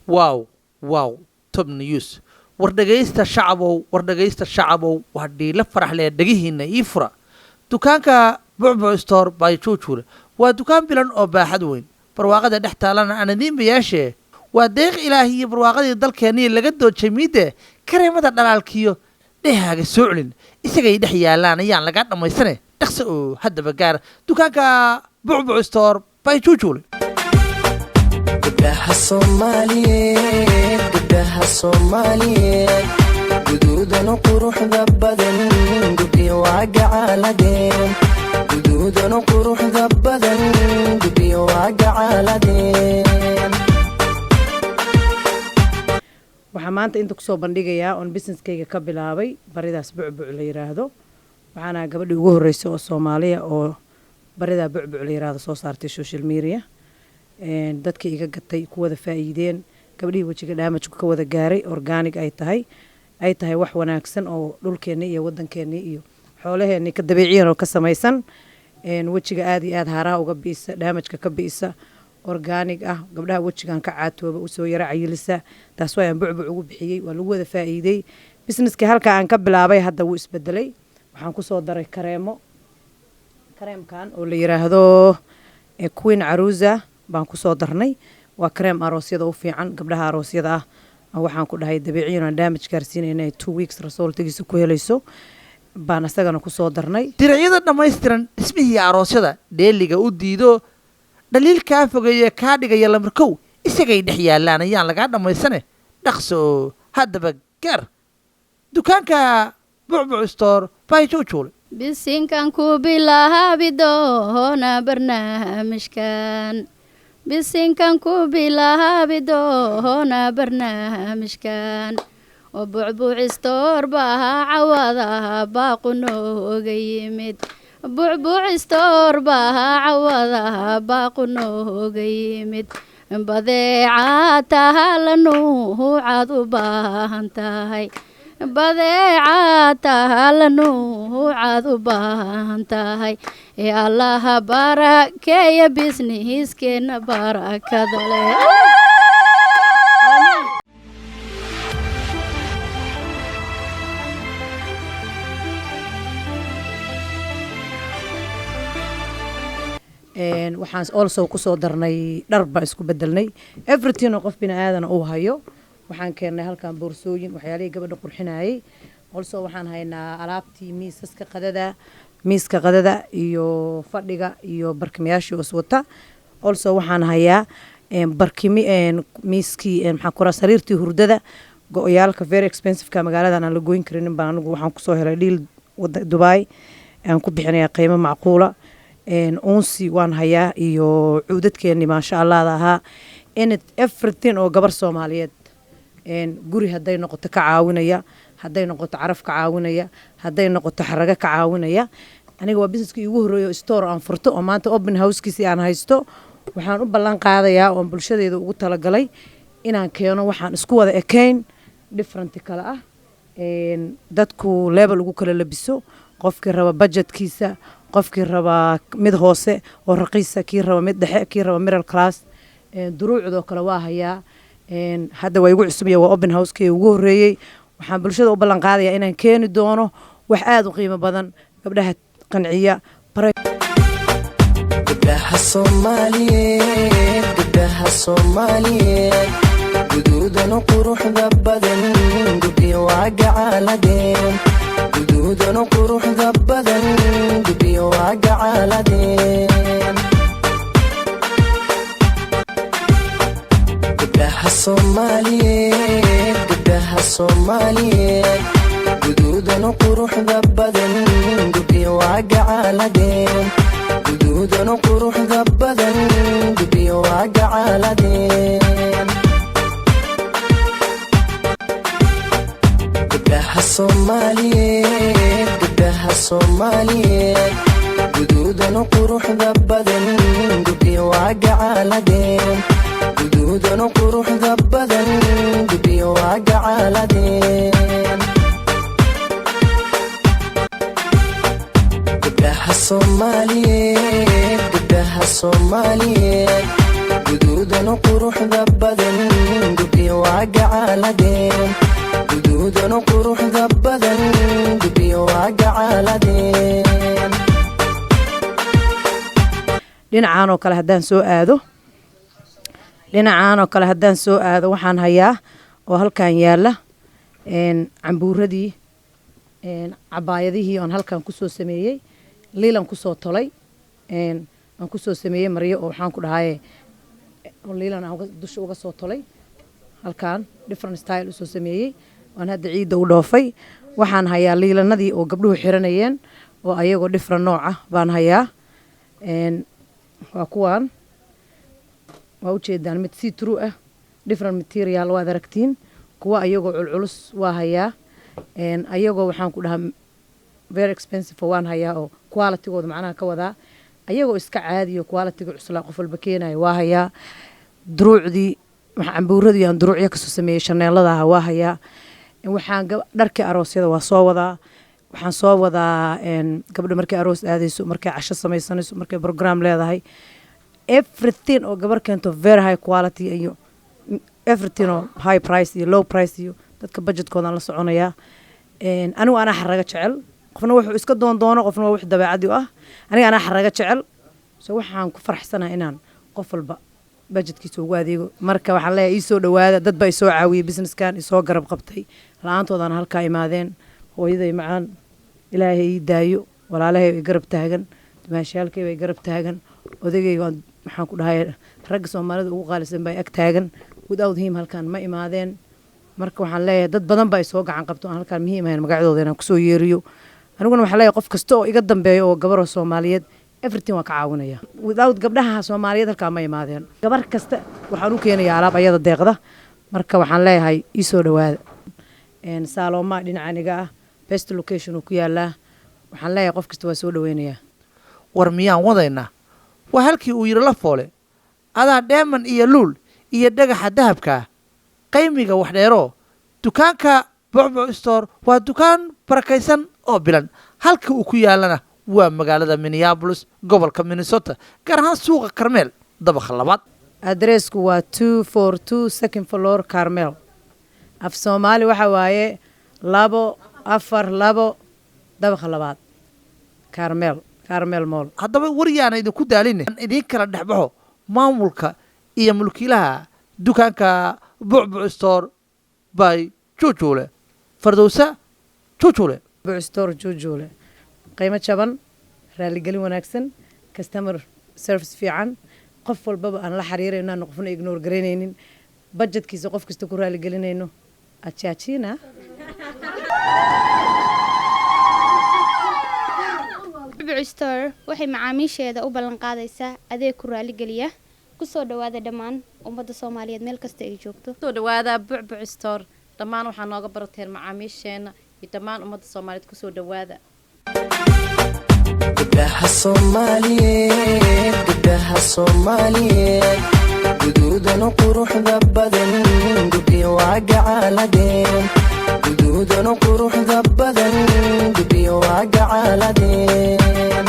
واو واو توب نيوز wardhagaysta shacabow waxdii la farax leh dhagihiina ii fura dukaanka bucbuc store by Jujuule waa dukaan bilan oo baaxad weyn barwaaqada dhex taalana aan idiin bayaashee waa deeq ilaahi iyo barwaaqadii dalkeenii laga doojay miide kareemada dhalaalkiyo dhehaaga soo celin isagay dhex yaalaan ayaan laga dhamaysane dhaqso oo haddaba gaar dukaanka bucbuc store by Jujuule gabdhaha Soomaaliyeed guduudana quruxda badan guddiyo waa gacaladeen guduudana quruxda badan guddiyo waa gacaladeen waxaan maanta inta kusoo bandhigayaa oon businesskayga ka bilaabay baridaas bucbuc la yiraahdo waxaana gabadhii ugu horreysay oo Soomaaliya oo baridaa bucbuc la yiraahdo soo saartay social media dadkii iga gatay ku wada faa'iideen gabadhii wajiga damage ka wada gaaray organic ay tahay wax wanaagsan oo dhulkeena iyo wadankeena iyo xoolaheena ka dabiiciyan oo ka samaysan wajiga aad iyo aad haraha uga biisa damage ka biisa organic ah gabdhaha wajigan ka caatooba u soo yara cayilisa taas waa aan bucbuc ugu bixiyay waa lagu wada faa'iiday businesska halka aan ka bilaabay hadda wuu isbedelay waxaan ku soo daray kareemkan oo la yiraahdo Queen Aruza baan ku soo darnay waa kareem aroosyada u fiican gabdhaha aroosyada ah waxaan ku dhahay dabiiciyan damage gaarsiinayna 2 weeks resultigiisa ku helayso baan asagana ku soo darnay diracyada dhammaystiran ismihii aroosyada dheeliga u diido dhaliil kaa fogeeye kaa dhigaya lamarkow isagay dhex yaalaan ayaan laga dhamaysane dhaqso haddaba gaar dukaanka bucbuc store by Jujuule bisinkan ku bilaabi doona barnaamijkan bisinkan ku bilaabi doona barnaamijkan oo bucbuc store baa cawada baaqu nooga yimid bucbuc store baa cawada baaqu nooga yimid badeecata lanuucaad u baahan tahay badeecata lanuucaad u baahan tahay ee allaha barakeeya businesskeena barakada leh waxaan also ku soo darnay dhar baan isku bedelnay everything oo qof bini'aadan uu hayo waxaan keenay halkan boorsooyin waxyaalihii gabadha qurxinayay also waxaan haynaa alaabtii miiska qadada iyo fadhiga iyo barkimayaashii iswata also waxaan hayaa barkimi miiskii maxaa ku sariirtii hurdada go'yaalka very expensive ka magaaladan aan la goyn karin baan anigu waxaan ku soo helay deal Dubai aan ku bixinayaa qiimo macquula unsi waan hayaa iyo cuudadkeeni maasha Allah ahaa everything oo gabar Soomaaliyeed guri haday noqoto ka caawinaya haday noqoto caraf ka caawinaya haday noqoto xaraga ka caawinaya aniga waa businesskii ugu horeeyay store aan furto oo maanta open house-kiisii aan haysto waxaan u ballan qaadayaa oo bulshadeeda ugu talagalay inaan keeno waxaan isku wada ekeyn different kala ah dadku level ugu kala labiso qofkii raba budgetkiisa qofkii raba mid hoose oo raqiisa kii raba mid dhexe kii raba middle class duruucdo kala waa hayaa hadda way ugu cusub waa open house-kii ugu horeeyay waxaan bulshada u ballan qaadayaa inaan keeni doono wax aad u qiimo badan gabdhaha qanciya gabdhaha Soomaaliyeed guduudana quruxda badan guddiyo waa gacaladeen guduudana quruxda badan guddiyo waa gacaladeen gabdhaha Soomaaliyeed guduudana quruxda badan guddiyo waa gacaladeen guduudana quruxda badan guddiyo waa gacaladeen gabdhaha Soomaaliyeed guduudana quruxda badan guddiyo waa gacaladeen guduudana quruxda badan guddiyo waa gacaladeen gabdhaha Soomaaliyeed guduuda guduudan quruxda badan gubyo waa gacaladeen guduudan quruxda badan gubyo waa gacaladeen dhinacaan oo kale haddaan soo aado waxaan hayaa oo halkan yaala cambuuradii cabaayadihii oon halkan kusoo sameeyey liilan kusoo tolay aan kusoo sameeyey maryo oo waxaan ku dhahaye liilan aan dusha uga soo tolay halkan different style usoo sameeyey waan hadda ciidda u dhoofay waxaan hayaa liilanadii oo gabdhuhu xiranayeen oo ayagoo different nooca baan hayaa waa kuwaan waa ujeedaan mid see true ah different material waad aragtiin kuwa ayagoo culculus waa hayaa ayagoo waxaan ku dhahaa very expensive waan hayaa oo qualitygooda macnaha ka wadaa ayagoo iska caadiyo qualityga cuslaa qof walba keenayo waa hayaa duruucdii cambuuradii aan duruucyo kasoo sameeyey shaneeladaha waa hayaa waxaan dharkii aroosyada waa soo wadaa waxaan soo wadaa gabdho markay aroos aadayso markay casho samaysanayso markay program leedahay everything oo gabar keento very high quality iyo everything oo high price iyo low price iyo dadka budgetkoodan la soconayaa anigu anaa xaraga jecel qofna wuxuu iska doondoono qofna waa wix dabeecadii u ah aniga anaa xaraga jecel so waxaan ku farxsanahay inaan qof walba budgetkiisa ugu adeego marka waxaan leeyahay ii soo dhawaada dad baa isoo caawiyey businesskan isoo garab qabtay la-aantoodana halkaa imaadeen hooyaday macaan ilaahay ii daayo walaalahay way garab taagan dumaashaalkay way garab taagan odagayga waxaan ku dhahay ragga soomaalida ugu qaalisan baa ag taagan without him halkaan ma imaadeen marka waxaan leeyahay dad badan baa isoo gacan qabto aan halkaan muhiim ahayn magacdooda inaan kusoo yeeriyo aniguna waxaan leeyahay qof kasta oo iga dambeeyo oo gabaroo soomaaliyeed everything waan ka caawinaya without gabdhaha soomaaliyeed halkaan ma imaadeen gabar kasta waxaan u keenayaa alaab ayada deeqda marka waxaan leeyahay ii soo dhawaada saaloma dhinacaniga ah best location uu ku yaalaa waxaan leeyahay qof kasta waa soo dhaweynayaa war miyaan wadaynaa waa halkii uu yidhi la foole adaa dheeman iyo luul iyo dhagaxa dahabkaa qaymiga waxdheeroo dukaanka bucbuc store waa dukaan barakaysan oo bilan halka uu ku yaalana waa magaalada minneabolis gobolka minnesota gaar ahaan suuqa karmeel dabakha labaad adreesku waa 242 second floor carmel af soomaali waxa waaye 242 dabakha labaad carmel mall haddaba waryaana idinku daalin idiin kala dhexbaxo maamulka iyo mulkiilaha dukaanka bucbuc store by jujuule fardowsa jujuule bucbuc store jujuule qiimo jaban raaligelin wanaagsan customer service fiican qof walbaba aan la xiriirayno aan qofna ignore garaynaynin budgetkiisa qof kasta ku raaligelinayno achaachina bucbuc store waxay macaamiisheeda u ballan qaadaysaa adeeg ku raaligeliya kusoo dhawaada dhammaan ummadda soomaaliyeed meel kasta ay joogto kusoo dhawaada bucbuc store dhammaan waxaa nooga barateen macaamiisheena iyo dhammaan ummadda soomaaliyeed kusoo dhawaada gabdhaha soomaaliyeed guduudan quruxda badan gubyo waa gacaladeen guduudan quruxda badan gubyo waa gacaladeen